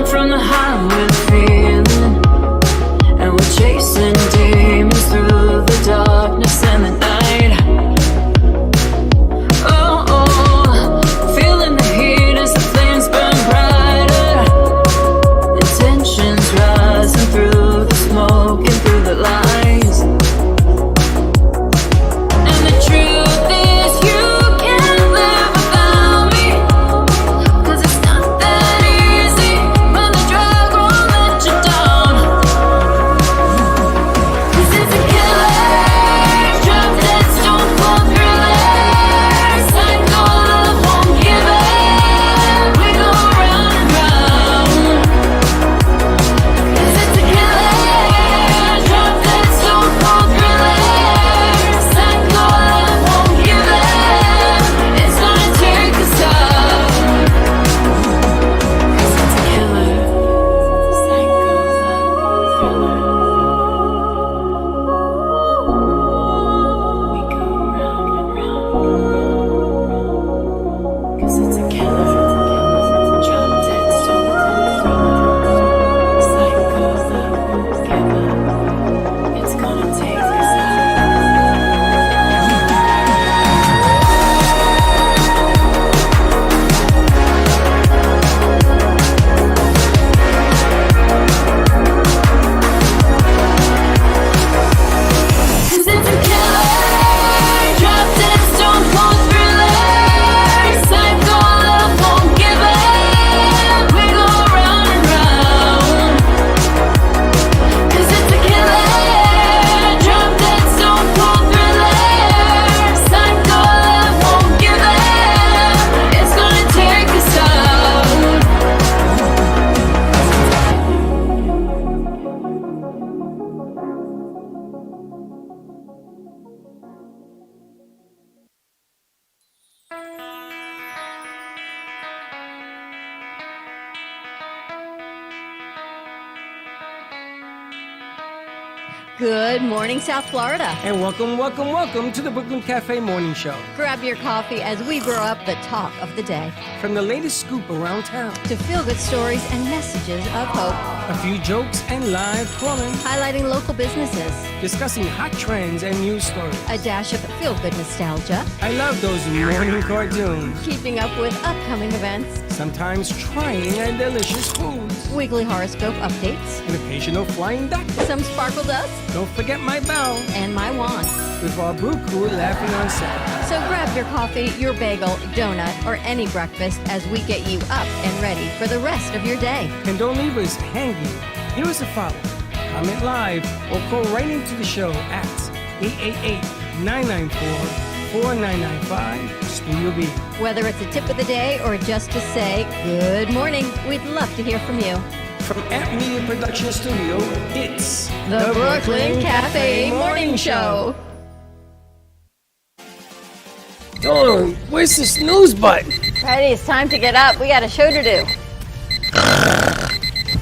down from the high with feeling, and we're chasing demons through the darkness and the night. Oh, oh, feeling the heat as the flames burn brighter. Intentions rising through the smoke and through the lies. And the truth is you can't live without me, 'cause it's not that easy when the drug won't let you down. 'Cause it's a killer, drop dead, stone cold thriller. Psycho love won't give up, we go round and round. 'Cause it's a killer, drop dead, stone cold thriller. Psycho love won't give up, it's gonna take us out. 'Cause it's a killer, psycho love thriller. We go round and round. 'Cause it's a killer, drop dead, stone cold thriller. Psycho love won't give up, it's gonna take us out. Cause it's a killer, drop dead, stone cold thriller. Psycho love won't give up, we go round and round. Cause it's a killer, drop dead, stone cold thriller. Psycho love won't give up, it's gonna take us out. Good morning, South Florida. And welcome to the Brooklyn Cafe Morning Show. Grab your coffee as we brew up the talk of the day From the latest scoop around town, to feel-good stories and messages of hope, a few jokes and live calling, highlighting local businesses, discussing hot trends and news stories. a dash of feel-good nostalgia, I love those morning cartoons, keeping up with upcoming events, sometimes trying and delicious foods, weekly horoscope updates, an occasional flying duck. some sparkle dust, Don't forget my bell, and my wand. with our brew crew laughing on set. So grab your coffee, your bagel, donut, or any breakfast as we get you up and ready for the rest of your day. And don't leave us hanging. Here is a follow. Comment live or call right into the show at 888-994-4995 Studio B. Whether it's a tip of the day or just to say good morning, we'd love to hear from you. From Amp Media Production Studio, it's The Brooklyn Cafe Morning Show. Dawn, where's the snooze button? Freddie, it's time to get up. We got a show to do.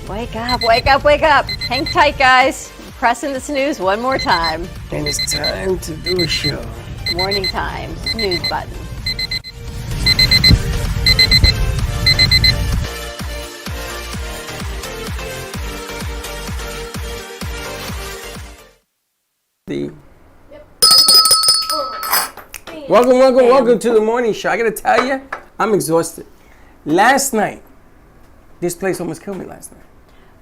Wake up, wake up, wake up. Hang tight, guys. Pressing the snooze one more time. And it's time to do a show. Morning time, snooze button. The Welcome to the morning show. I gotta tell you, I'm exhausted. Last night, this place almost killed me last night.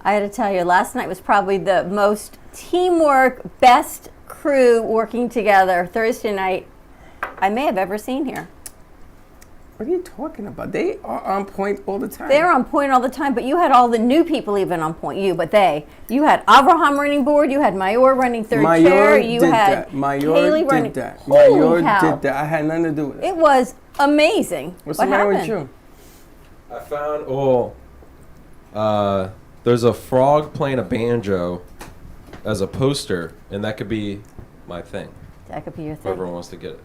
I got to tell you, last night was probably the most teamwork, best crew working together Thursday night I may have ever seen here. What are you talking about? They are on point all the time. They're on point all the time, but you had all the new people even on point. You had Avraham running board, you had Mayor running third chair, you had Haley running. Mayor did that. I had nothing to do with it. It was amazing. What's what the matter happened? with you? I found, there's a frog playing a banjo as a poster, and that could be my thing. That could be your If thing. everyone wants to get it.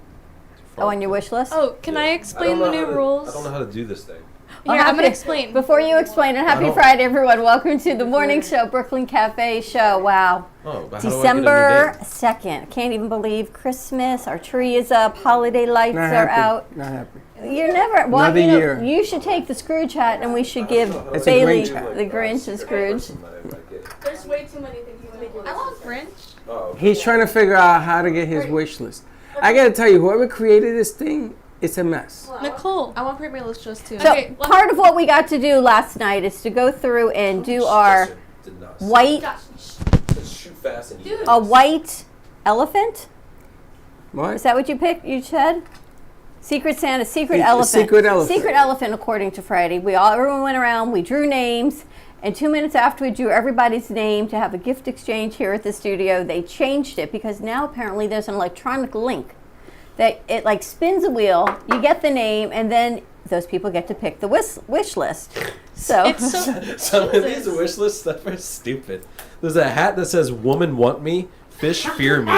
Oh, on your wish list? Oh, can I explain the new rules? I don't know how to do this thing. Here, I'm going to explain. Before you explain it, happy Friday, everyone. Welcome to the morning show, Brooklyn Cafe Show. Wow. Oh, but how do I get a December new date? 2nd. Can't even believe Christmas. Our tree is up. Holiday lights Not are happy. out. Not happy. You're never. Well, Another year. You should take the Scrooge hat, and we should give It's a Bailey Grinch hat. the Grinch and Scrooge. There's way too many things. I want Grinch. He's trying to figure out how to get his wish list. I gotta tell you, whoever created this thing, it's a mess. Nicole. I want to create my list just too. So Okay, well- part of what we got to do last night is to go through and do our white Shoot fast and a white elephant. What? Is that what you picked? You said Secret Santa, secret The elephant. secret elephant. Secret elephant, according to Freddie. Everyone went around. We drew names, and 2 minutes after we drew everybody's name to have a gift exchange here at the studio, they changed it because now apparently there's an electronic link that it like spins a wheel. You get the name, and then those people get to pick the wish list. So It's so. Some of these wish list stuff are stupid. There's a hat that says "Woman want me, fish fear me."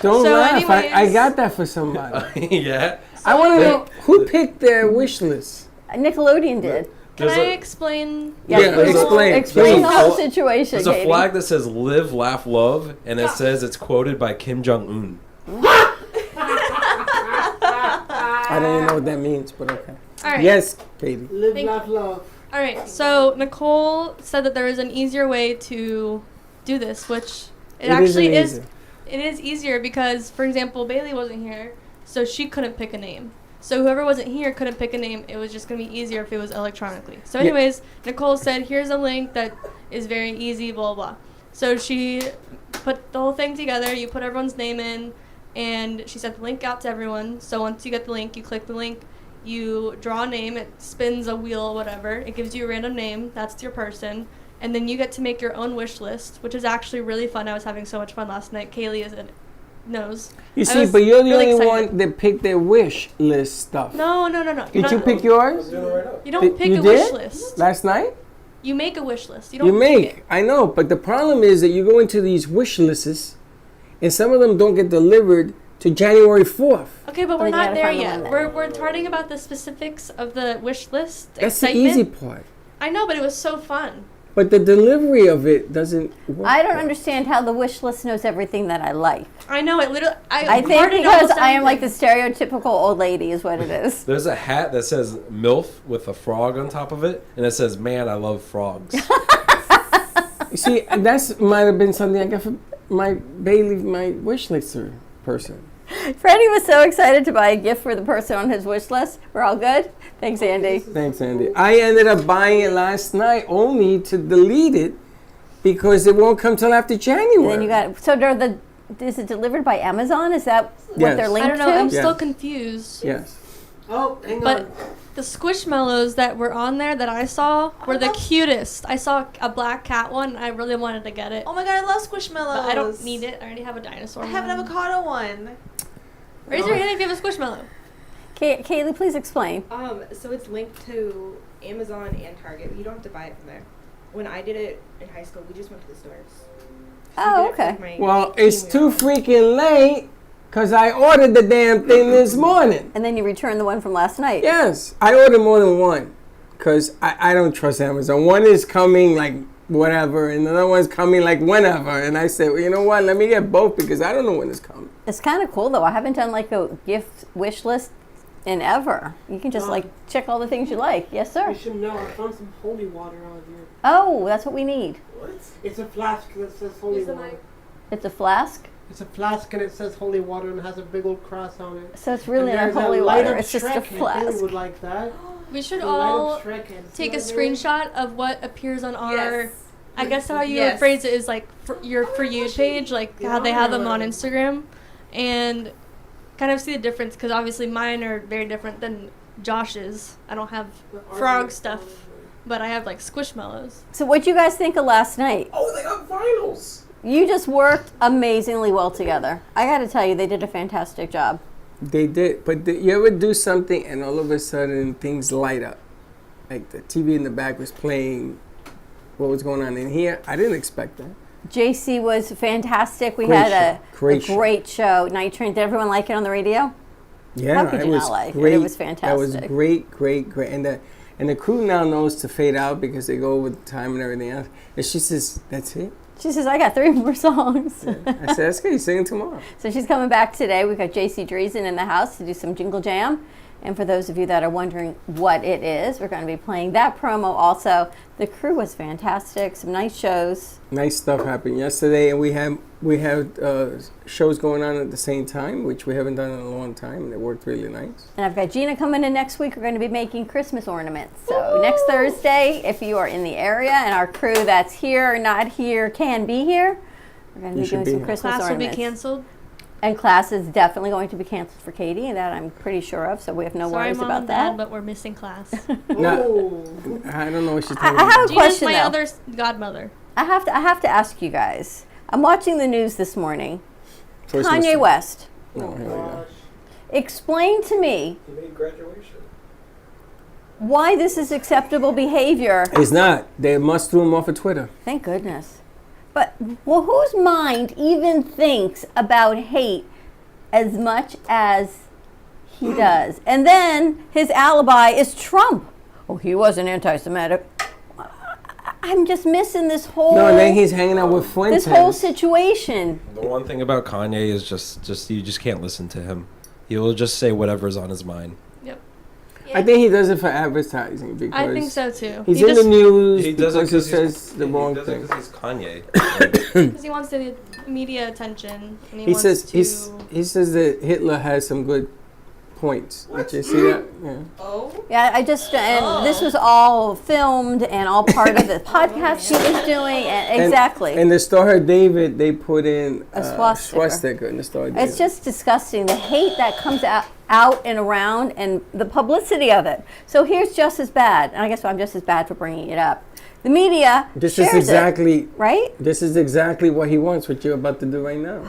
Don't So laugh. I anyways- got that for somebody. Yeah. I want to know who picked their wish list. Nickelodeon did. Can There's I a- explain? Yeah, there's a- explain. Explain the please. whole situation, There's a Katie. flag that says "Live, Laugh, Love," and it says it's quoted by Kim Jong Un. I don't even know what that means, but okay. All right. Yes, Katie. Live, Thank laugh, love. All right. So Nicole said that there is an easier way to do this, which it actually isn't is. easy. It is easier because, for example, Bailey wasn't here, so she couldn't pick a name. So whoever wasn't here couldn't pick a name. It was just gonna be easier if it was electronically. So, Yeah. anyways, Nicole said, "Here's a link that is very easy." Blah blah. So she put the whole thing together. You put everyone's name in, and she sent the link out to everyone. So once you get the link, you click the link. You draw a name. It spins a wheel, whatever. It gives you a random name. That's your person. And then you get to make your own wish list, which is actually really fun. I was having so much fun last night. Kaylee is in it. Knows. You I see, was but you're the really only excited. one that picked their wish list stuff. No. Did you pick yours You don't Did- pick you a wish did? list. last night? You make a wish list. You don't You pick make. it. I know, but the problem is that you go into these wish lists, and some of them don't get delivered to January 4th. Okay, but Well, we're then you not gotta there find the yet. one We're talking about the specifics of the wish list. That's excitement. the easy part. I know, but it was so fun. But the delivery of it doesn't work. I don't understand how the wish list knows everything that I like. I know it literally. I think hearted because almost I am like the everything. stereotypical old lady is what it is. There's a hat that says "MILF" with a frog on top of it, and it says "Man, I love frogs." You see, that's might have been something I got for my Bailey, my wish lister person. Freddie was so excited to buy a gift for the person on his wish list. We're all good? Thanks, Andy. Thanks, Andy. I ended up buying it last night only to delete it because it won't come till after January. And then you got, so is it delivered by Amazon? Is that what Yes. they're linked I don't know. I'm to? Yeah. still confused. Yes. Oh, hang But on. the Squishmallows that were on there that I saw were the cutest. I saw a black cat one. And I really wanted to get it. Oh my god, I love Squishmallows. But I don't need it. I already have a dinosaur. I have an one. avocado one. Raise your hand if you have a Squishmallow. Kaylee, please explain. So it's linked to Amazon and Target. You don't have to buy it from there. When I did it in high school, we just went to the stores. So Oh, we did it for, okay. like, my Well, it's team too we were on. freaking late because I ordered the damn thing this morning. And then you return the one from last night. Yes, I ordered more than one because I don't trust Amazon. One is coming like whatever, and another one's coming like whenever. And I said, well, you know what? Let me get both because I don't know when it's coming. It's kind of cool though. I haven't done like a gift wish list in ever. You can just like check all the things you like. Yes, sir. You should know. I found some holy water out here. Oh, that's what we need. It's a flask that says holy water. It's a flask. It's a flask and it says holy water and has a big old cross on it. So it's really And not there's holy light water. up It's just a Shrek head. flask. Bailey would like that. We should The light up all Shrek head. See take a that, Bailey? screenshot of what appears on our. Yes. I guess how you Yes. would phrase it is like your For You page, like how they have them on Instagram, and kind of see the difference because obviously mine are very different than Josh's. I don't have frog stuff, but I have like Squishmallows. So what you guys think of last night? Oh, they got vinyls. You just worked amazingly well together. I got to tell you, they did a fantastic job. They did, but you ever do something and all of a sudden things light up? Like the TV in the back was playing what was going on in here. I didn't expect that. JC was fantastic. We Great had show. Great a great show. Night Train. Did everyone like it on the radio? Yeah, How could it you was not like it? It great. was That was fantastic. great. And the crew now knows to fade out because they go with time and everything else. And she says, "That's it." She says, I got 3 more songs. I said, that's good. You're singing tomorrow. So she's coming back today. We've got JC Dreesen in the house to do some Jingle Jam. And for those of you that are wondering what it is, we're going to be playing that promo also. The crew was fantastic. Some nice shows. Nice stuff happened yesterday, and we had shows going on at the same time, which we haven't done in a long time, and it worked really nice. And I've got Gina coming in next week. We're going to be making Christmas ornaments. So next Thursday, if you are in the area and our crew that's here or not here can be here, we're going to You be should doing be some here. Christmas Class will be ornaments. canceled. And class is definitely going to be canceled for Katie, and that I'm pretty sure of, so we have no Sorry, worries Mom about and that. Dad, but we're missing class. No, I don't know what she's talking I have about. a Gina's question, my though. other godmother. I have to ask you guys. I'm watching the news this morning. First Kanye mistake. West. No, here we go. Explain to me He made graduation. why this is acceptable behavior. It's not. They must throw him off of Twitter. Thank goodness. But well, whose mind even thinks about hate as much as he does? And then his alibi is Trump. Oh, he wasn't anti-Semitic. I'm just missing this whole No, and then he's hanging out with Fuentes. this whole situation. The one thing about Kanye is just you just can't listen to him. He will just say whatever's on his mind. Yep. I think he does it for advertising because I think so too. he's He in just the news He does it because he 'cause he's- says the wrong thing. Because he's Kanye. because he wants the media attention and he He wants says to. he says that Hitler has some good points. Did you see that? Yeah. Oh. Yeah, I just and this was all filmed and all part of the podcast he was doing. And exactly. And the Star of David, they put in A swastika. in the Star of David. It's just disgusting, the hate that comes out and around and the publicity of it. So here's just as bad, and I guess I'm just as bad for bringing it up. The media This shares is exactly it, right? This is exactly what he wants. What you're about to do right now.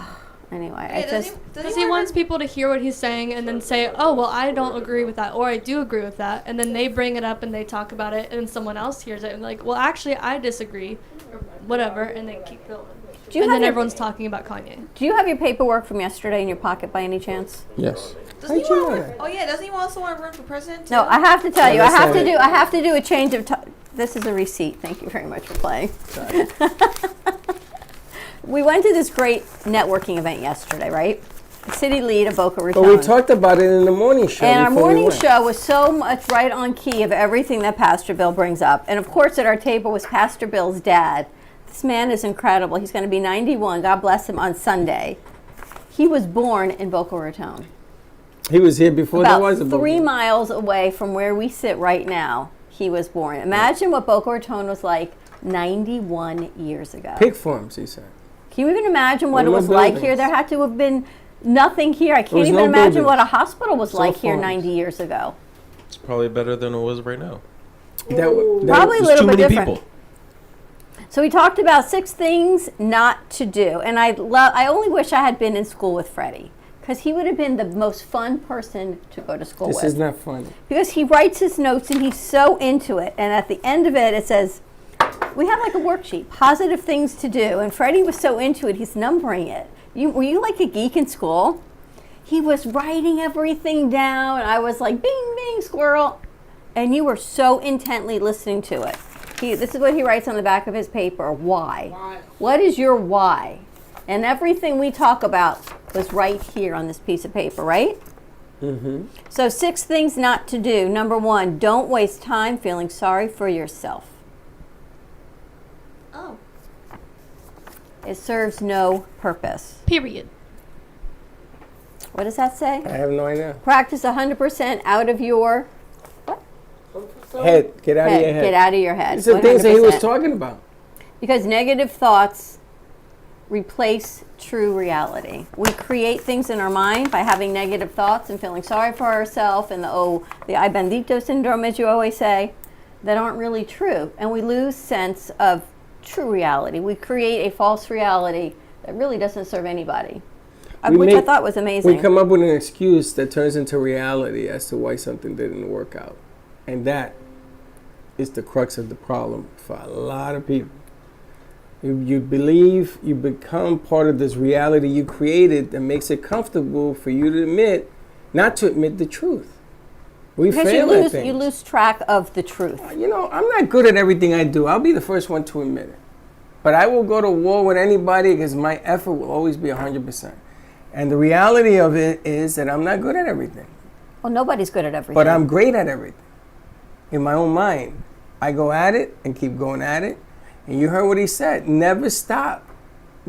Anyway, Hey, I just Because he wants people to hear what he's saying and then say, oh, well, I don't agree with that, or I do agree with that. And then they bring it up and they talk about it, and then someone else hears it and like, well, actually, I disagree, or whatever, and they keep going. do you And have then your, everyone's talking about Kanye. do you have your paperwork from yesterday in your pocket by any chance? Yes. Doesn't he How'd you want? know that? Oh yeah, doesn't he also want to run for president? Too? No, I have to tell you, I that's have not to it. do. I have to do a change of. This is a receipt. Thank you very much for playing. We went to this great networking event yesterday, right? City Lead of Boca Raton. But we talked about it in the morning show. And our before we morning went. show was so much right on key of everything that Pastor Bill brings up. And of course, at our table was Pastor Bill's dad. This man is incredible. He's going to be 91. God bless him on Sunday. He was born in Boca Raton. He was here before there About was a 3 book. miles away from where we sit right now, he was born. Imagine what Boca Raton was like 91 years ago. Pig farms, he said. Can you even imagine what There it were was like buildings. here? There had to have been nothing here. I can't was even no imagine buildings. what a hospital was It's all like here farms. 90 years ago. It's probably better than it was right now. Probably a There's little too bit many different. people. So we talked about 6 things not to do, and I only wish I had been in school with Freddie, because he would have been the most fun person to go to school This with. is not funny. Because he writes his notes and he's so into it, and at the end of it, it says, we have like a worksheet, positive things to do, and Freddie was so into it, he's numbering it. Were you like a geek in school? He was writing everything down, and I was like, bing, bing, squirrel. And you were so intently listening to it. This is what he writes on the back of his paper. Why? Why? What is your why? And everything we talk about was right here on this piece of paper, right? Mm-hmm. So 6 things not to do. Number 1, don't waste time feeling sorry for yourself. Oh. It serves no purpose. Period. What does that say? I have no idea. Practice 100% out of your Head. Get out of your head. Get out of your head. These are things that he was 100%. talking about. Because negative thoughts replace true reality. We create things in our mind by having negative thoughts and feeling sorry for ourselves and the ay bendito syndrome, as you always say, that aren't really true. And we lose sense of true reality. We create a false reality that really doesn't serve anybody, which I thought was amazing. We come up with an excuse that turns into reality as to why something didn't work out. And that is the crux of the problem for a lot of people. You believe you become part of this reality you created that makes it comfortable for you to admit, not to admit the truth. We because fail at things. you lose track of the truth. You know, I'm not good at everything I do. I'll be the first one to admit it. But I will go to war with anybody because my effort will always be 100%. And the reality of it is that I'm not good at everything, Well, nobody's good at everything. but I'm great at everything. In my own mind, I go at it and keep going at it. And you heard what he said, never stop.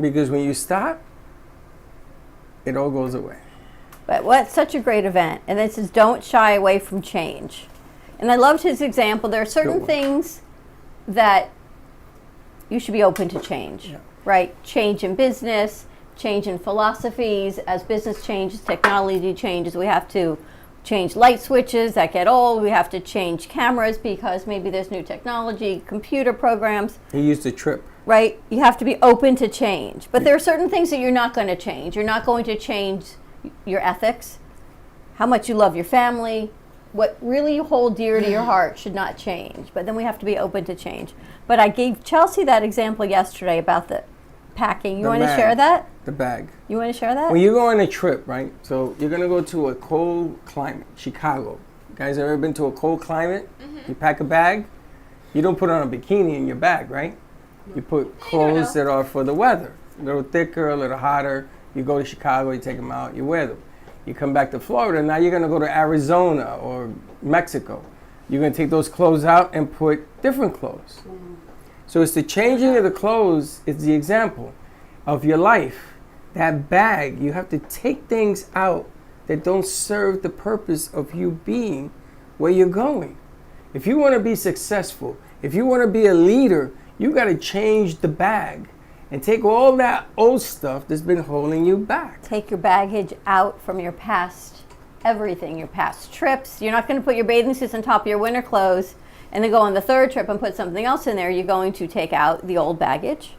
Because when you stop, it all goes away. But what's such a great event? And this is don't shy away from change. And I loved his example. There are certain Good one. things that you should be open to change, Yeah. right? Change in business, change in philosophies. As business changes, technology changes. We have to change light switches that get old. We have to change cameras because maybe there's new technology, computer programs. He used a trip. Right? You have to be open to change. But there are certain things that you're not going to change. You're not going to change your ethics, how much you love your family, what really you hold dear to your heart should not change. But then we have to be open to change. But I gave Chelsea that example yesterday about the packing. You The want to bag. share that? The bag. You want to share that? When you go on a trip, right? So you're gonna go to a cold climate, Chicago. You guys ever been to a cold climate? You pack a bag. You don't put on a bikini in your bag, right? You put clothes that are for the weather, a little thicker, a little hotter. You go to Chicago, you take them out, you wear them. You come back to Florida, now you're gonna go to Arizona or Mexico. You're gonna take those clothes out and put different clothes. So it's the changing of the clothes is the example of your life. That bag, you have to take things out that don't serve the purpose of you being where you're going. If you want to be successful, if you want to be a leader, you got to change the bag and take all that old stuff that's been holding you back. Take your baggage out from your past everything, your past trips. You're not going to put your bathing suits on top of your winter clothes and then go on the third trip and put something else in there. You're going to take out the old baggage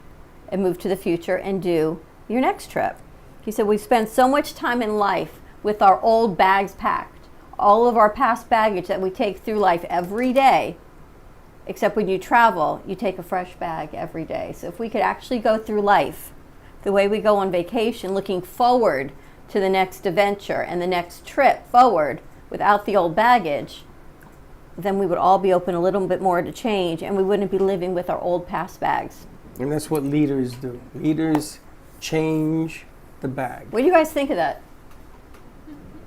and move to the future and do your next trip. He said we spend so much time in life with our old bags packed, all of our past baggage that we take through life every day. Except when you travel, you take a fresh bag every day. So if we could actually go through life the way we go on vacation, looking forward to the next adventure and the next trip forward without the old baggage, then we would all be open a little bit more to change and we wouldn't be living with our old past bags. And that's what leaders do. Leaders change the bag. What do you guys think of that?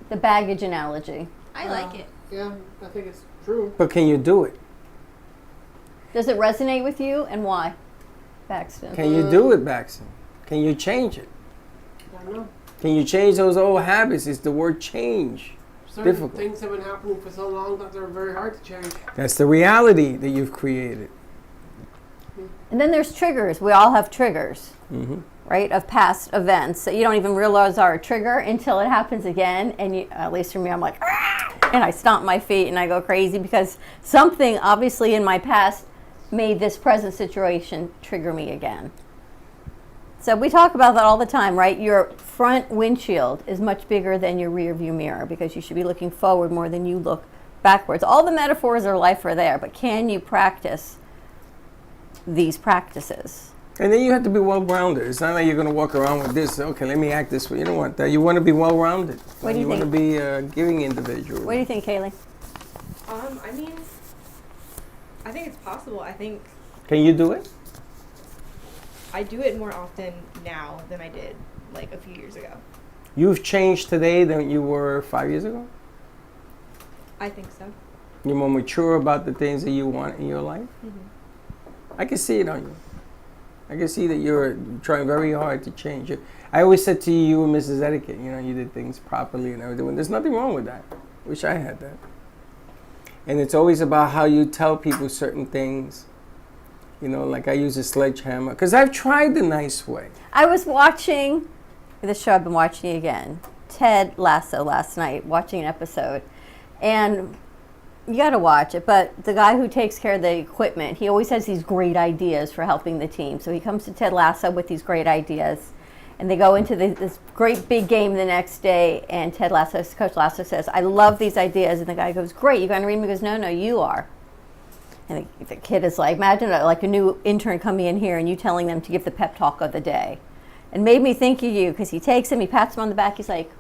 The baggage analogy. I like it. Yeah, I think it's true. But can you do it? Does it resonate with you and why? Paxton. Can you do it, Baxton? Can you change it? I don't know. Can you change those old habits? It's the word change. Certain Difficult. things have been happening for so long that they're very hard to change. That's the reality that you've created. And then there's triggers. We all have triggers. Mhm. Right, of past events that you don't even realize are a trigger until it happens again. And you, at least for me, I'm like, "Ah!" and I stomp my feet and I go crazy because something obviously in my past made this present situation trigger me again. So we talk about that all the time, right? Your front windshield is much bigger than your rear view mirror because you should be looking forward more than you look backwards. All the metaphors of life are there, but can you practice these practices? And then you have to be well-rounded. It's not like you're going to walk around with this. Okay, let me act this way. You don't want that. You want to be well-rounded. What do you want to think? be a giving individual. What do you think, Kaylee? I mean, I think it's possible. I think Can you do it? I do it more often now than I did like a few years ago. You've changed today than you were 5 years ago? I think so. You're more mature about the things that you want in your life? I can see it on you. I can see that you're trying very hard to change it. I always said to you, you and Mrs. Etiquette, you know, you did things properly and everything. There's nothing wrong with that. Wish I had that. And it's always about how you tell people certain things. You know, like I use a sledgehammer. Because I've tried the nice way. I was watching the show I've been watching again, Ted Lasso, last night, watching an episode. And you got to watch it, but the guy who takes care of the equipment, he always has these great ideas for helping the team. So he comes to Ted Lasso with these great ideas. And they go into this great big game the next day, and Ted Lasso, Coach Lasso says, I love these ideas. And the guy goes, great, you going to read them? He goes, no, you are. And the kid is like, imagine like a new intern coming in here and you telling them to give the pep talk of the day. And made me think of you because he takes him, he pats him on the back. He's like,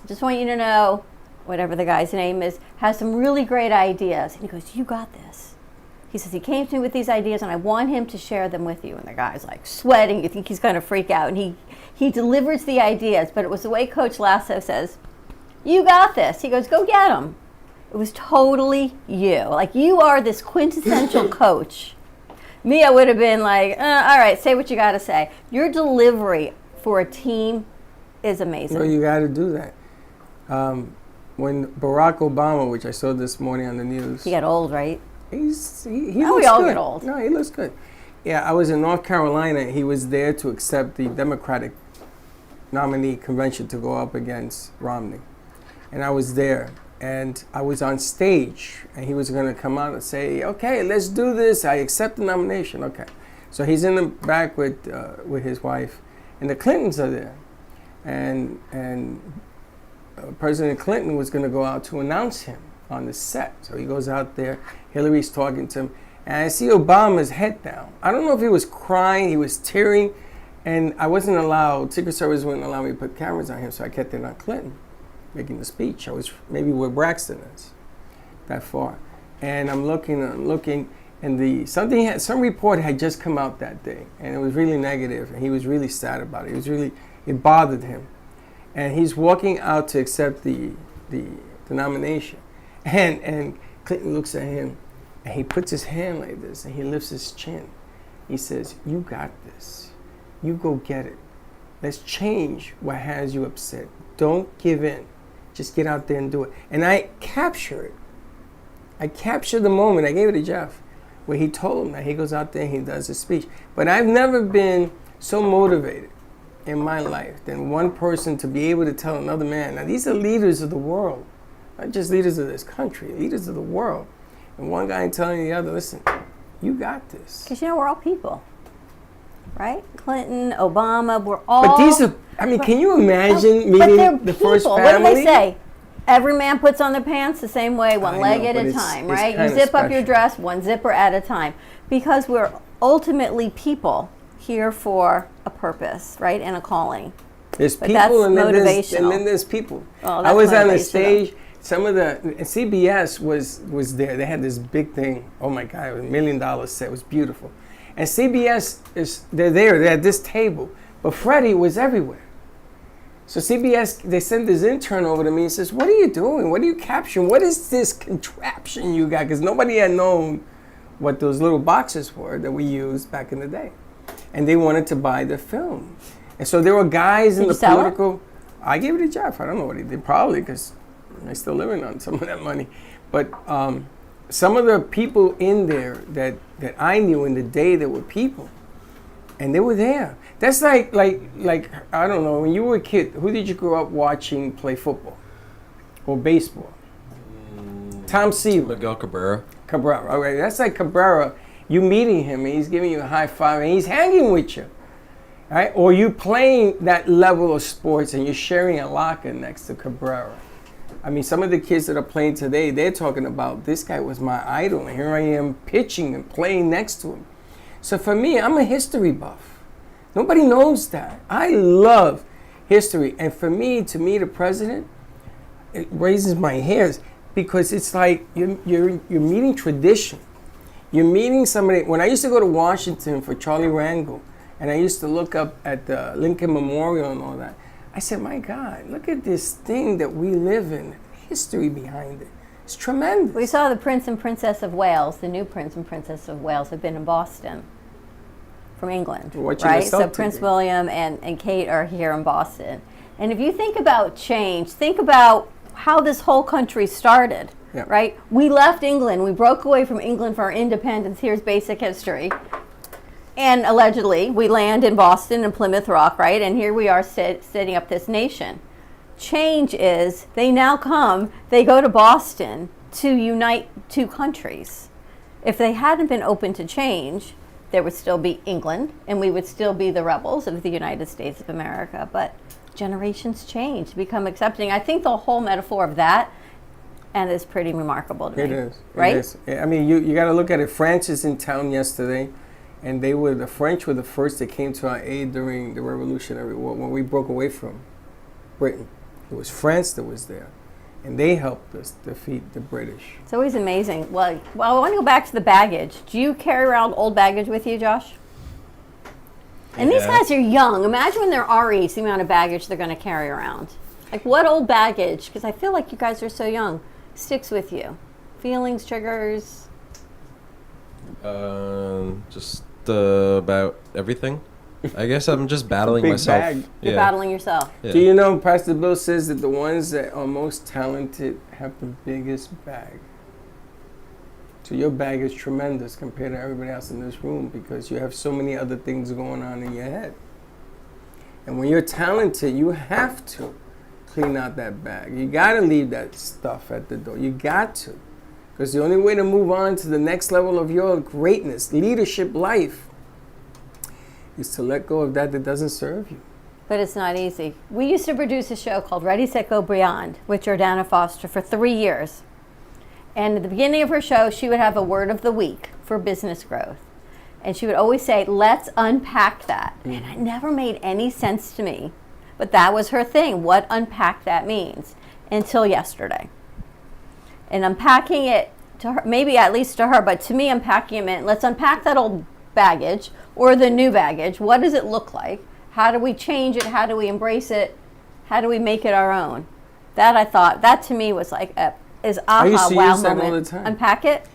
just want you to know, whatever the guy's name is, has some really great ideas. And he goes, you got this. He says, he came to me with these ideas and I want him to share them with you. And the guy's like sweating. You think he's going to freak out. And he delivers the ideas, but it was the way Coach Lasso says, you got this. He goes, go get them. It was totally you. Like, you are this quintessential coach. Me, I would have been like, all right, say what you got to say. Your delivery for a team is amazing. Well, you got to do that. When Barack Obama, which I saw this morning on the news, He got old, right? he Now we looks all good. get old. No, he looks good. Yeah, I was in North Carolina. He was there to accept the Democratic nominee convention to go up against Romney. And I was there. And I was on stage. And he was going to come out and say, okay, let's do this. I accept the nomination. Okay. So he's in the back with his wife. And the Clintons are there. And President Clinton was going to go out to announce him on the set. So he goes out there. Hillary's talking to him. And I see Obama's head down. I don't know if he was crying, he was tearing. And I wasn't allowed, Secret Service wouldn't allow me to put cameras on him, so I kept it on Clinton making the speech. I was maybe where Braxton is, that far. And I'm looking, and some report had just come out that day, and it was really negative, and he was really sad about it. It bothered him. And he's walking out to accept the nomination. And Clinton looks at him, and he puts his hand like this, and he lifts his chin. He says, you got this. You go get it. Let's change what has you upset. Don't give in. Just get out there and do it. And I capture it. I captured the moment. I gave it to Jeff, where he told him that he goes out there and he does his speech. But I've never been so motivated in my life than one person to be able to tell another man. Now, these are leaders of the world, not just leaders of this country, leaders of the world. And one guy telling the other, listen, you got this. Because, we're all people. Right? Clinton, Obama, we're all... But these are, can you imagine meeting the first family? What do they say? Every man puts on their pants the same way, one leg know, at but a it's time, kinda right? You zip up your special. dress, one zipper at a time. Because we're ultimately people here for a purpose, right? And a calling. There's But people that's and motivational. then there's people. Oh, I that's was on the motivational. stage. Some of the CBS was there. They had this big thing. Oh my God, it was $1 million set. It was beautiful. And CBS they're there. They're at this table. But Freddie was everywhere. So CBS, they sent this intern over to me and says, what are you doing? What are you capturing? What is this contraption you got? Because nobody had known what those little boxes were that we used back in the day. And they wanted to buy the film. And so there were guys in Did the you sell it? political... I gave it to Jeff. I don't know what he did. Probably because I'm still living on some of that money. But some of the people in there that I knew in the day, there were people. And they were there. That's like I don't know, when you were a kid, who did you grow up watching play football or baseball? Tom Seaver. Miguel Cabrera. Cabrera. Okay, that's like Cabrera. You meeting him and he's giving you a high five and he's hanging with you. Right? Or you playing that level of sports and you're sharing a locker next to Cabrera. Some of the kids that are playing today, they're talking about, this guy was my idol and here I am pitching and playing next to him. So for me, I'm a history buff. Nobody knows that. I love history. And for me, to meet a president, it raises my hairs because it's like you're meeting tradition. You're meeting somebody. When I used to go to Washington for Charlie Rangel, and I used to look up at the Lincoln Memorial and all that, I said, my God, look at this thing that we live in. History behind it. It's tremendous. We saw the Prince and Princess of Wales, the new Prince and Princess of Wales have been in Boston from England, Watching right? the So Celtic Prince game. William and Kate are here in Boston. And if you think about change, think about how this whole country started, Yeah. right? We left England. We broke away from England for our independence. Here's basic history. And allegedly, we land in Boston and Plymouth Rock, right? And here we are setting up this nation. Change is they now come, they go to Boston to unite two countries. If they hadn't been open to change, there would still be England and we would still be the rebels of the United States of America. But generations change, become accepting. I think the whole metaphor of that and is pretty remarkable to me. It is. Right? It is. You got to look at it. France is in town yesterday, and the French were the first that came to our aid during the Revolutionary War when we broke away from Britain. It was France that was there. And they helped us defeat the British. It's always amazing. Well, I want to go back to the baggage. Do you carry around old baggage with you, Josh? And these Yeah. guys are young. Imagine when they're our age, the amount of baggage they're going to carry around. Like, what old baggage? Because I feel like you guys are so young. Sticks with you. Feelings, triggers. Just about everything. I guess I'm just battling Big myself. bag. You're Yeah. battling yourself. Yeah. Do you know Pastor Bill says that the ones that are most talented have the biggest bag? So your bag is tremendous compared to everybody else in this room because you have so many other things going on in your head. And when you're talented, you have to clean out that bag. You got to leave that stuff at the door. You got to. Because the only way to move on to the next level of your greatness, leadership life, is to let go of that doesn't serve you. But it's not easy. We used to produce a show called Ready, Set, Go, Beyond with Jordana Foster for 3 years. And at the beginning of her show, she would have a word of the week for business growth. And she would always say, let's unpack that. And it never made any sense to me. But that was her thing, what unpack that means, until yesterday. And unpacking it to her, maybe at least to her, but to me, unpacking it meant, let's unpack that old baggage or the new baggage. What does it look like? How do we change it? How do we embrace it? How do we make it our own? That I thought, that to me was like is I used aha to wow use that all moment. the time. Unpack it.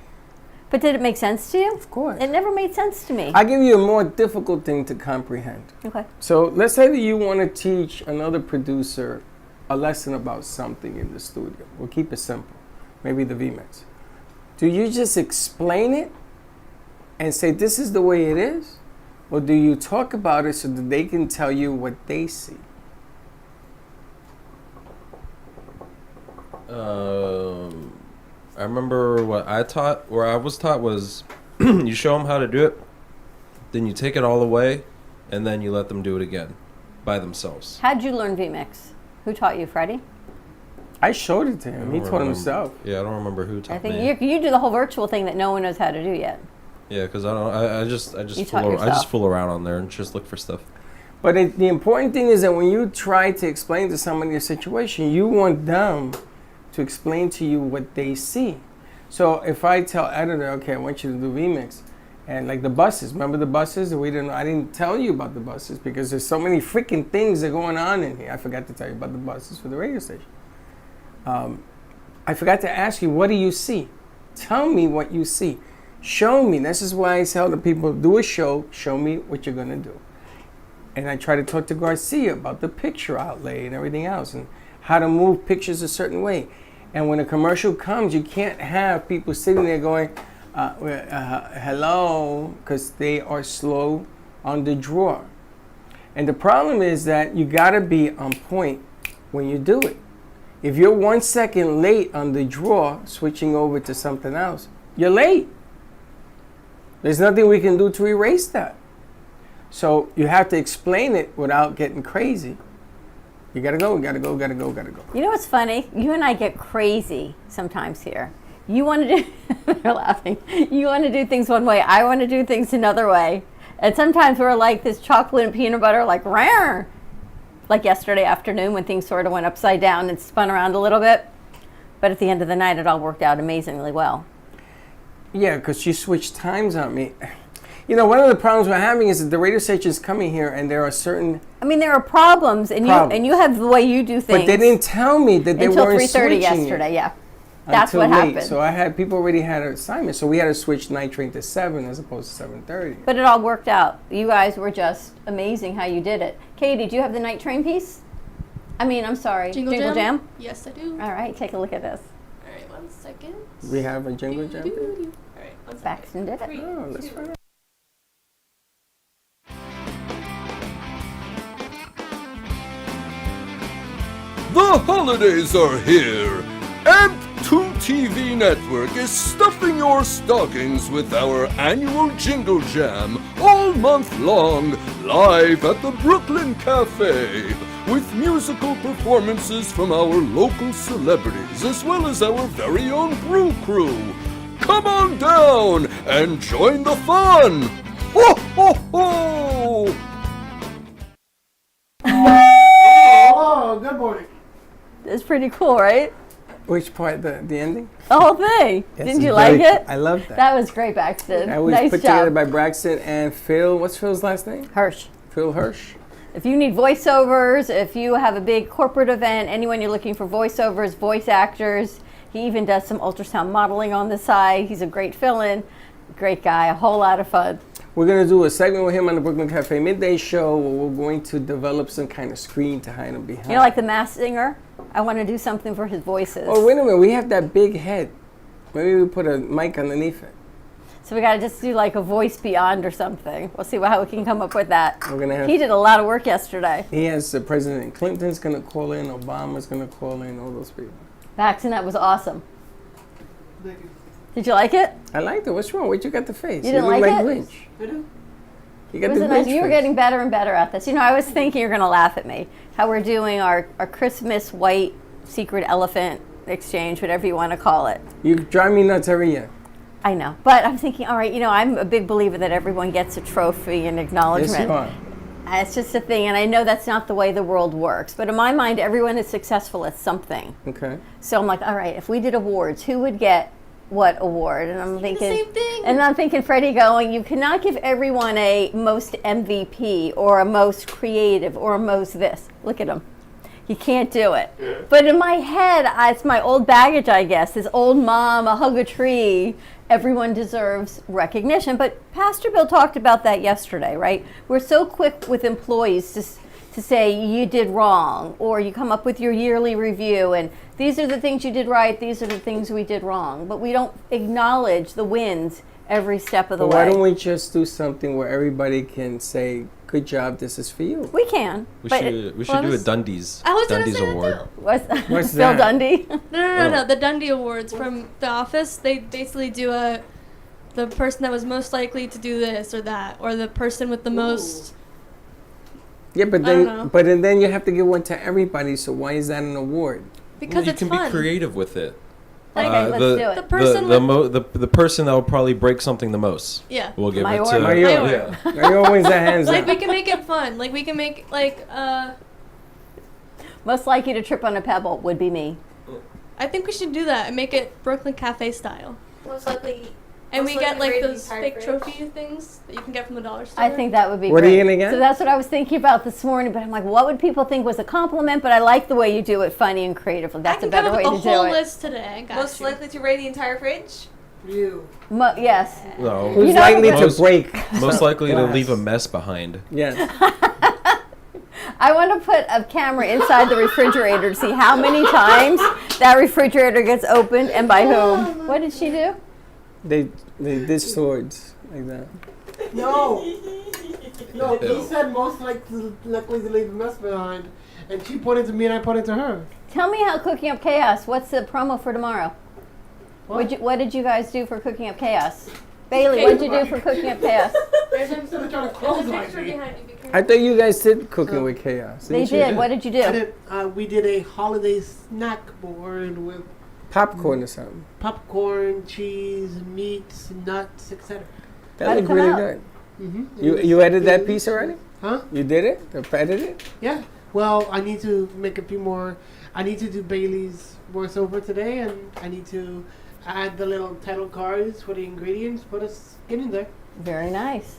But did it make sense to you? Of course. It never made sense to me. I give you a more difficult thing to comprehend. Okay. So let's say that you want to teach another producer a lesson about something in the studio. We'll keep it simple. Maybe the VMix. Do you just explain it and say this is the way it is? Or do you talk about it so that they can tell you what they see? I remember what I was taught was you show them how to do it, then you take it all away, and then you let them do it again by themselves. How'd you learn VMix? Who taught you, Freddie? I showed it to I him. don't He taught remember- himself. Yeah, I don't remember who taught I think me. you do the whole virtual thing that no one knows how to do yet. Yeah, because I just You taught I yourself. just fool around on there and just look for stuff. But the important thing is that when you try to explain to somebody a situation, you want them to explain to you what they see. So if I tell editor, okay, I want you to do VMix, and like the buses, remember the buses? I didn't tell you about the buses because there's so many freaking things that are going on in here. I forgot to tell you about the buses for the radio station. I forgot to ask you, what do you see? Tell me what you see. Show me. This is why I tell the people, do a show, show me what you're going to do. And I try to talk to Garcia about the picture outlay and everything else and how to move pictures a certain way. And when a commercial comes, you can't have people sitting there going, hello, because they are slow on the draw. And the problem is that you got to be on point when you do it. If you're 1 second late on the draw, switching over to something else, you're late. There's nothing we can do to erase that. So you have to explain it without getting crazy. You gotta go, gotta go, gotta go, gotta go. You know what's funny? You and I get crazy sometimes here. You want to do, they're laughing. You want to do things one way. I want to do things another way. And sometimes we're like this chocolate and peanut butter, like rare. Like yesterday afternoon when things sort of went upside down and spun around a little bit. But at the end of the night, it all worked out amazingly well. Yeah, because she switched times on me. You know, one of the problems we're having is that the radio station's coming here and there are certain, I mean, there are problems, and you have the way you do things. but they didn't tell me that they until weren't 3:30 switching yesterday. it Yeah, that's until what late. happened. So I had people already had an assignment, so we had to switch night train to 7 as opposed to 7:30. But it all worked out. You guys were just amazing how you did it. Katie, do you have the night train piece? I mean, I'm sorry, Jingle Jam. Yes, I do. All right, take a look at this. All right, 1 second. We have a jingle jam. All right, 1 second. Baxton did it. Three, Oh, let's two, find out. The holidays are here. AMP2 TV Network is stuffing your stockings with our annual Jingle Jam all month long, live at the Brooklyn Cafe, with musical performances from our local celebrities as well as our very own Brew Crew. Come on down and join the fun! Ho ho ho! Oh, good morning. It's pretty cool, right? Which part? The ending? The whole thing. Yes, Didn't you it's like very- it? I love that. That was great, Braxton. That was Nice put together job. by Braxton and Phil. What's Phil's last name? Hirsch. Phil Hirsch. If you need voiceovers, if you have a big corporate event, anyone you're looking for voiceovers, voice actors, he even does some ultrasound modeling on the side. He's a great fill-in, great guy, a whole lot of fun. We're going to do a segment with him on the Brooklyn Cafe Midday Show where we're going to develop some kind of screen to hide him behind. You know, like the Masked Singer? I want to do something for his voices. Oh, wait a minute. We have that big head. Maybe we put a mic underneath it. So we got to just do like a voice beyond or something. We'll see how we can come up with that. We're gonna have. He did a lot of work yesterday. He has President Clinton's going to call in, Obama's going to call in, all those people. Baxton, that was awesome. Thank you. Did you like it? I liked it. What's wrong? Where'd you got the face? You didn't look like like it? Grinch. I do. You got It was the a nice, Grinch you were face. getting better and better at this. You know, I was thinking you're going to laugh at me. How we're doing our Christmas white secret elephant exchange, whatever you want to call it. You drive me nuts every year. I know. But I'm thinking, all right, you know, I'm a big believer that everyone gets a trophy and acknowledgement. Yes, you are. It's just a thing, and I know that's not the way the world works. But in my mind, everyone is successful at something. Okay. So I'm like, all right, if we did awards, who would get what award? And I'm thinking, same thing. and I'm thinking, Freddie, going, you cannot give everyone a most MVP or a most creative or a most this. Look at him. You can't do it. But in my head, it's my old baggage, I guess. This old mom, a hug a tree. Everyone deserves recognition. But Pastor Bill talked about that yesterday, right? We're so quick with employees to say you did wrong, or you come up with your yearly review and these are the things you did right, these are the things we did wrong. But we don't acknowledge the wins every step of the But way. why don't we just do something where everybody can say, good job, this is for you? We can. We but should do a Dundies I was gonna Dundies say that award. too. What's What's Bill that? Dundee? No. The Dundee Awards from The Office. They basically do the person that was most likely to do this or that, or the person with the most. Yeah, but I don't know. then you have to give one to everybody. So why is that an award? Because you it's can fun. be creative with it. Okay, let's do it. The person the person that will probably break something the most. Yeah. We'll give Mayor. it to. Mayor. Mayor. Mayor wins their hands Like down. we can make it fun. Like we can make Most likely to trip on a pebble would be me. I think we should do that and make it Brooklyn Cafe style. Most likely. And Most we get likely like raid the those entire fake fridge. trophy things that you can get from the dollar store. I think that would be What are great. you gonna get? So that's what I was thinking about this morning, but I'm like, what would people think was a compliment? But I like the way you do it funny and creatively. That's I a can come better up way with to a do whole it. list today. I got Most you. likely to raid the entire fridge? You. Yes. No. Who's You know, likely to most- break? Most likely to Glass. leave a mess behind. Yes. I want to put a camera inside the refrigerator to see how many times that refrigerator gets opened and by whom. What did she do? They did swords like that. No. No, Ew. he said most likely to leave a mess behind. And she pointed to me and I pointed to her. Tell me how Cooking Up Chaos. What's the promo for tomorrow? What did you guys do for Cooking Up Chaos? Bailey, what did you do for Cooking Up Chaos? Instead of trying to close like me. I thought you guys did Cooking with Chaos. They didn't you? did. What did you I do? did, we did a holiday snack board with Popcorn or something. popcorn, cheese, meats, nuts, etc. That How'd it looked come really out? good. Mm-hmm. You edited that piece already? Huh? You did it? Edited it? Yeah. Well, I need to make a few more. I need to do Bailey's voiceover today, and I need to add the little title cards for the ingredients. Put us in there. Very nice.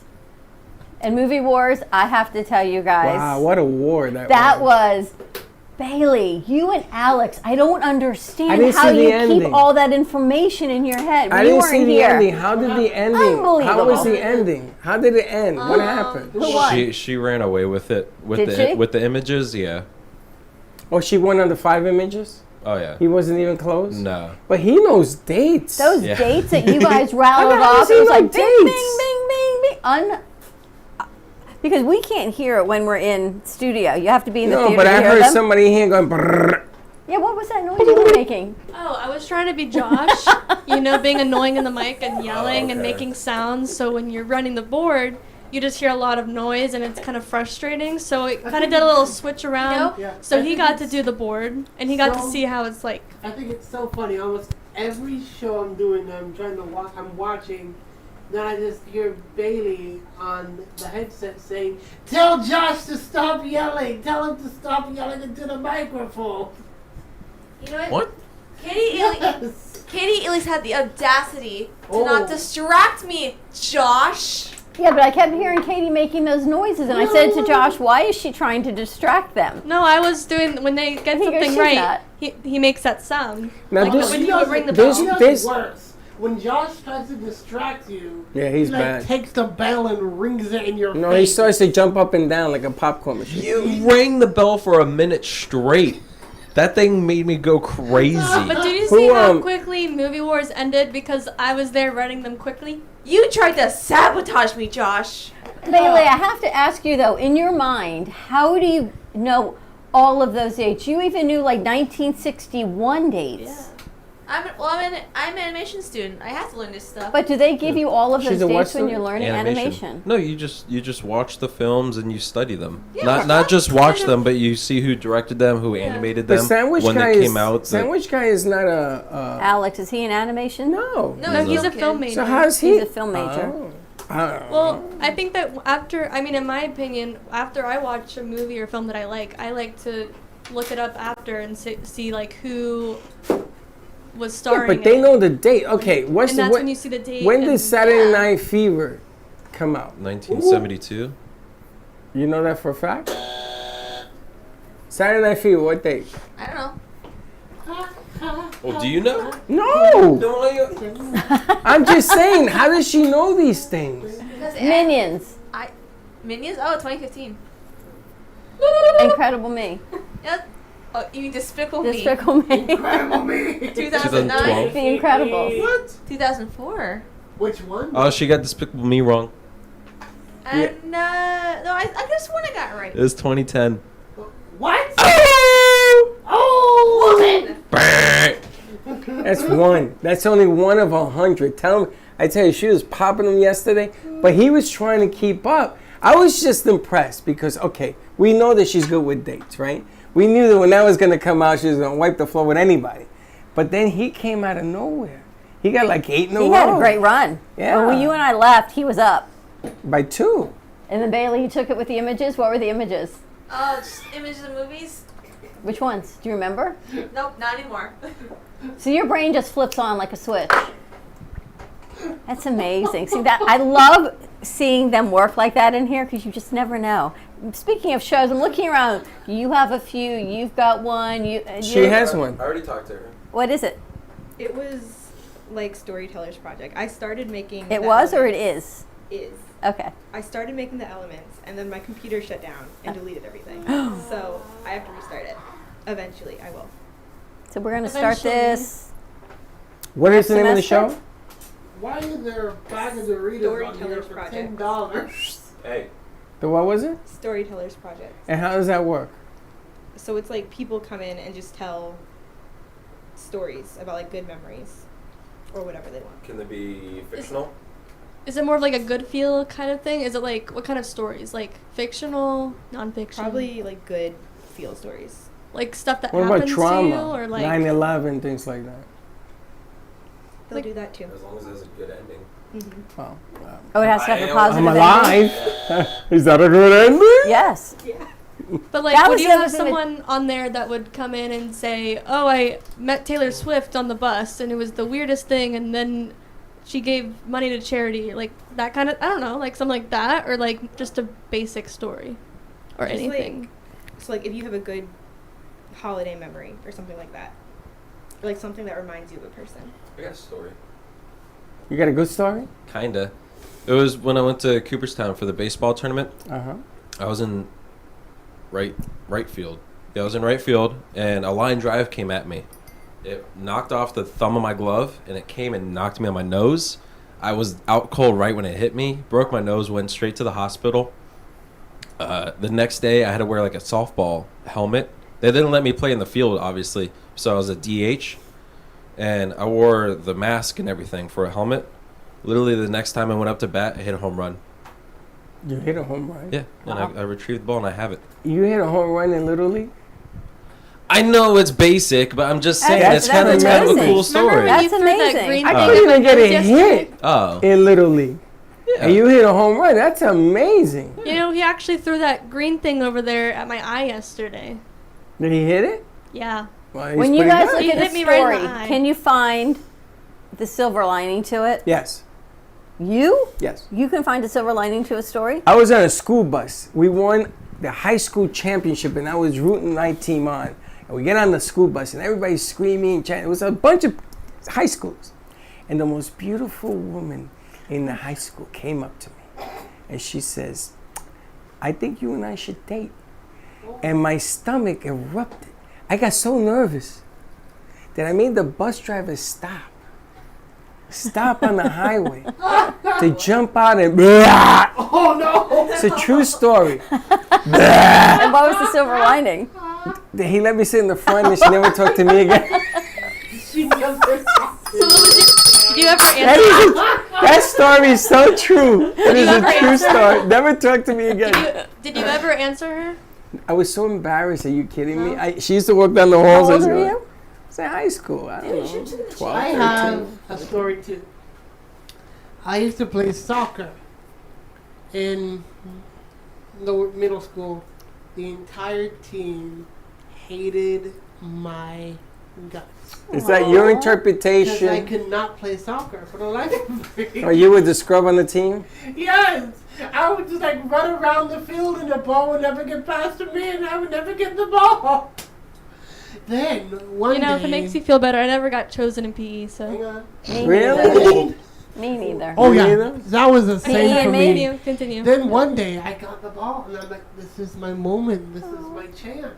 And Movie Wars, I have to tell you guys. Wow, what a war that That was. was Bailey, you and Alex. I don't understand I didn't how see the you ending. keep all that information in your head. I you didn't weren't see the here. ending. How did the ending? How was Unbelievable. the ending? How did it end? What happened? Who won? She ran away with it with Did she? with the images. Yeah. Oh, she won on the 5 images? Oh yeah. He wasn't even close? No. But he knows dates. Those Yeah. dates that you guys rattled I've never off, it seen was no like bing, bing, dates. bing, bing, bing. Because we can't hear it when we're in studio. You have to be in the No, theater but to I hear heard them. somebody here going brrrr. Yeah, what was that noise you were making? Oh, I was trying to be Josh. You know, being annoying in the mic and yelling and okay. making sounds. So when you're running the board, you just hear a lot of noise and it's kind of frustrating. So it kind of did a little switch around. Yeah. So I he think got to it's- do the board and he got to So- see how it's like. I think it's so funny. Almost every show I'm doing, I'm trying to watch. I'm watching. Then I just hear Bailey on the headset saying, "Tell Josh to stop yelling. Tell him to stop yelling into the microphone." You know what? What? Katie at least had the audacity to Oh. not distract me, Josh. Yeah, but I kept hearing Katie making those noises, and I said to Josh, "Why is she trying to distract them?" No, I was doing when they get He goes, something "She's right. not." He makes that sound. Now Like this- when you would ring the this- bell. He does this- worse. When Josh tries to distract you, Yeah, he's he like bad. takes the bell and rings it in your No, face. he starts to jump up and down like a popcorn machine. You rang the bell for a minute straight. That thing made me go crazy. But did you Who, see how um, quickly Movie Wars ended because I was there writing them quickly? You tried to sabotage me, Josh. Bailey, I have to ask you though, in your mind, how do you know all of those dates? You even knew like 1961 dates. I'm an animation student. I have to learn this stuff. But do they give you all of those She's a what dates when student? you're learning animation? No, you just watch the films and you study them. Yeah, Not just watch them, but you see who directed them, who animated The them, sandwich when guy they is came out. sandwich guy is not a. Alex, is he in animation? No. no, He's a kid. film major. So how's he? He's a film major. Oh. I don't know. Well, I think that in my opinion, after I watch a movie or film that I like to look it up after and see like who was Yeah, starring. but they in it. know the date. Okay, what's And the that's what, when you see the date. when did and- Saturday yeah. Night Fever come out? 1972. You know that for a fact? Saturday Night Fever, what date? I don't know. Well, do you know? No! I'm just saying, how does she know these things? Because Minions. Minions? Oh, 2015. Incredible Me. Yeah. Oh, you mean Despicable Me? Despicable Me. Incredible Me. 2009. The Incredibles. What? 2004. Which one? Oh, she got Despicable Me wrong. And no, I could have sworn I got it right. It was 2010. What? Oh, woman! That's one. That's only one of 100. I tell you, she was popping them yesterday, but he was trying to keep up. I was just impressed because, okay, we know that she's good with dates, right? We knew that when that was going to come out, she was going to wipe the floor with anybody. But then he came out of nowhere. He got like 8 in a row. He had a great run. Yeah. When you and I left, he was up. By 2. And then Bailey, he took it with the images. What were the images? Just images of movies? Which ones? Do you remember? Nope, not anymore. So your brain just flips on like a switch. That's amazing. See that? I love seeing them work like that in here because you just never know. Speaking of shows, I'm looking around. You have a few. You've got one. She has one. I already talked to her. What is it? It was like Storyteller's Project. I started making. It the was or it elements. is? Is. Okay. I started making the elements, and then my computer shut down and deleted everything. So I have to restart it. Eventually, I will. So we're gonna start Eventually. this. What is the name of the semester? show? Why is there a bag of Doritos on here Storyteller's for Project. $10? Hey. The what was it? Storyteller's Project. And how does that work? So it's like people come in and just tell stories about like good memories or whatever they want. Can they be fictional? Is it more of like a good feel kind of thing? Is it like what kind of stories? Like fictional, nonfiction? Probably like good feel stories. like stuff that What about happens to trauma? you, or like 9/11, things like that. They'll Like- do that too. As long as there's a good ending. Mm-hmm. Well, Oh, it has to have a positive I'm ending? alive. Is that a good ending? Yes. But like, That would was you the other have thing that- someone on there that would come in and say, "Oh, I met Taylor Swift on the bus, and it was the weirdest thing," and then she gave money to charity, like that kind of, I don't know, like something like that, or like just a basic story, or Just, anything. So like if you have a good holiday memory or something like that, or like something that reminds you of a person. I got a story. You got a good story? Kinda. It was when I went to Cooperstown for the baseball tournament. Uh-huh. I was in right field. Yeah, I was in right field, and a line drive came at me. It knocked off the thumb of my glove, and it came and knocked me on my nose. I was out cold right when it hit me. Broke my nose, went straight to the hospital. The next day, I had to wear like a softball helmet. They didn't let me play in the field, obviously, so I was a DH. And I wore the mask and everything for a helmet. Literally, the next time I went up to bat, I hit a home run. You hit a home run? Yeah, and I retrieved the ball, and I have it. You hit a home run in Little League? I know it's basic, but I'm just saying That's- it's kind of that's a amazing. cool story. Remember when That's you threw that amazing. green I thing couldn't at even my get nose a yesterday? hit Oh, in Little League. yeah. And you hit a home run. That's amazing. You know, he actually threw that green thing over there at my eye yesterday. Did he hit it? Yeah. Well, he's When you pretty guys good. look You at a hit me right in the story, eye. can you find the silver lining to it? Yes. You? Yes. You can find a silver lining to a story? I was on a school bus. We won the high school championship, and I was rooting my team on. And we get on the school bus, and everybody's screaming and chanting. It was a bunch of high schools. And the most beautiful woman in the high school came up to me, and she says, I think you and I should date. And my stomach erupted. I got so nervous that I made the bus driver stop on the highway to jump out and Oh no! it's a true story. And what was the silver lining? He let me sit in the front and she never talked to me again. She never Did you ever answer? That story is so true. It is a true story. Never talk to me again. Did you ever answer her? I was so embarrassed. Are you kidding me? She used to walk down the halls. How old I was were like, you? I was in high school. I don't know. 12, I 13. have a story too. I used to play soccer in the middle school. The entire team hated my guts Is that your because I interpretation? could not play soccer for the life of me. Or you were the scrub on the team? Yes, I would just like run around the field and the ball would never get past me and I would never get the ball. Then one You know, if day, it makes you feel better, I never got chosen in PE, hang so. on. Me Really? neither. Me neither. Oh Me yeah, neither? that was the same for me. Continue, continue. Then one day I got the ball and I'm like, this is my moment, this is my chance.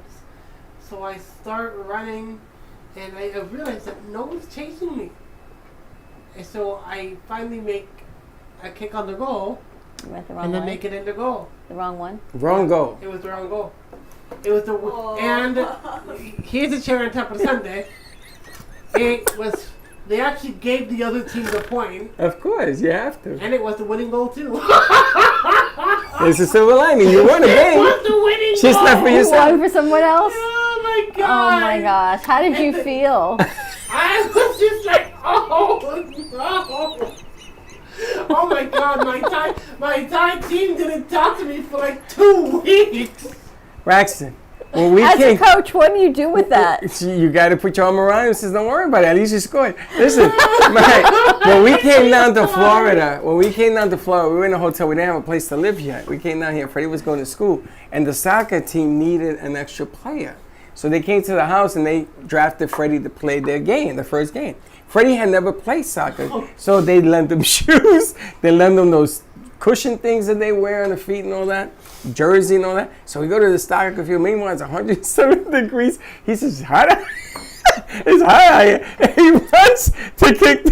So I start running and I realize that no one's chasing me. And so I finally make a kick on the goal You went the wrong and then way. make it in the goal. The wrong one. Wrong goal. It was the wrong goal. It was the and here's a cherry on top of the sundae. It was they actually gave the other team the point Of course, you have to. and it was the winning goal too. It's a silver lining. You won a It game. was the winning Just goal. not for You yourself. won for someone else? Oh my Oh god! my gosh. How did you feel? I was just like, oh no! Oh my god, my entire team didn't talk to me for like 2 weeks. Braxton, when we As a came, coach, what do you do with that? you got to put your arm around him and says, don't worry about it. At least you scored. Listen, when we came down to Florida, we were in a hotel. We didn't have a place to live yet. We came down here. Freddie was going to school, and the soccer team needed an extra player. So they came to the house and they drafted Freddie to play their game, the first game. Freddie had never played soccer, so they lent him shoes. They lent him those cushion things that they wear on the feet and all that, jersey and all that. So we go to the soccer field. Meanwhile, it's 107 degrees. He says, it's hot out here. And he runs to kick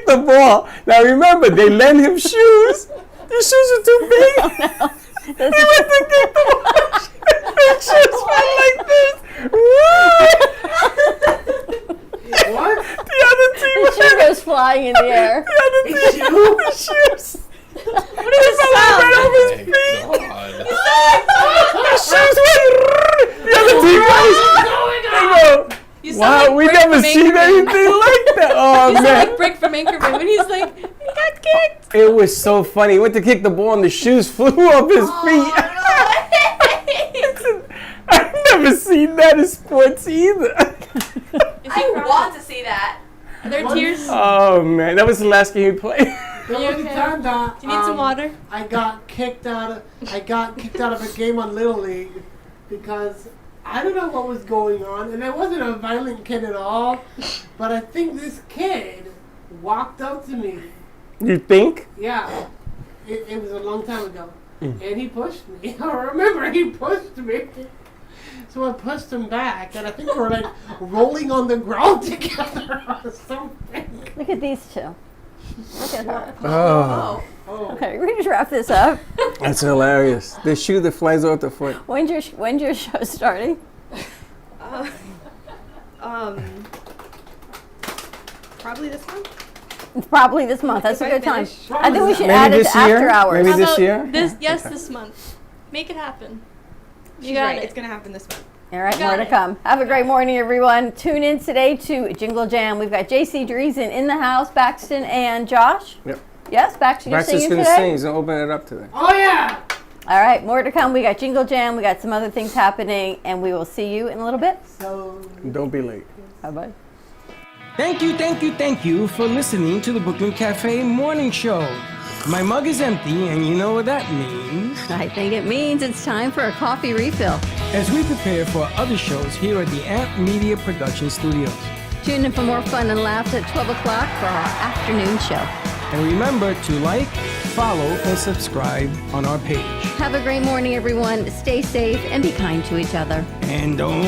the ball. Now remember, they lent him shoes. The shoes are too big. He went to kick the ball. His shoes went like this. What? The other team The shoe goes flying in the air. The other team, the shoes. What is this Right sound? over his feet. The shoes went. The other team goes. They go, You sound wow, like we Brick never from seen Anchorman. anything like that. Oh You sound man, like Brick from Anchorman when he's like, he got kicked. it was so funny. He went to kick the ball and the shoes flew off his feet. I've never seen that in sports either. I want to see that. Are there tears? Oh man, that was the last game he played. There was a okay? time that Do you need some water? I got kicked out of a game on Little League because I don't know what was going on, and I wasn't a violent kid at all, but I think this kid walked up to me. You think? Yeah, it was a long time ago, and he pushed me. I remember he pushed me. So I pushed him back, and I think we were like rolling on the ground together or something. Look at these two. Look at her. Oh, Oh, Okay, we just wrap this up. that's hilarious. The shoe that flies off the foot. When's your show starting? Probably this one. It's probably this month. That's a If I good time. finish. I think we should Maybe add it this to year? after hours. Maybe How this about year? Yes, this month. Make it happen. You She's got right. it. It's gonna happen this month. All right, Got more to it. come. Have a great morning, everyone. Tune in today to Jingle Jam. We've got JC Dreesen in the house, Baxton and Josh. Yep. Yes, Baxton, you're Braxton's singing gonna today? sing. He's gonna open it up today. oh yeah! All right, more to come. We got Jingle Jam. We got some other things happening, and we will see you in a little bit. So Don't be late. Bye-bye. Thank you for listening to the Brooklyn Cafe Morning Show. My mug is empty, and you know what that means. I think it means it's time for a coffee refill. As we prepare for other shows here at the Amp Media Production Studios. Tune in for more fun and laughs at 12 o'clock for our afternoon show. And remember to like, follow, and subscribe on our page. Have a great morning, everyone. Stay safe and be kind to each other. And don't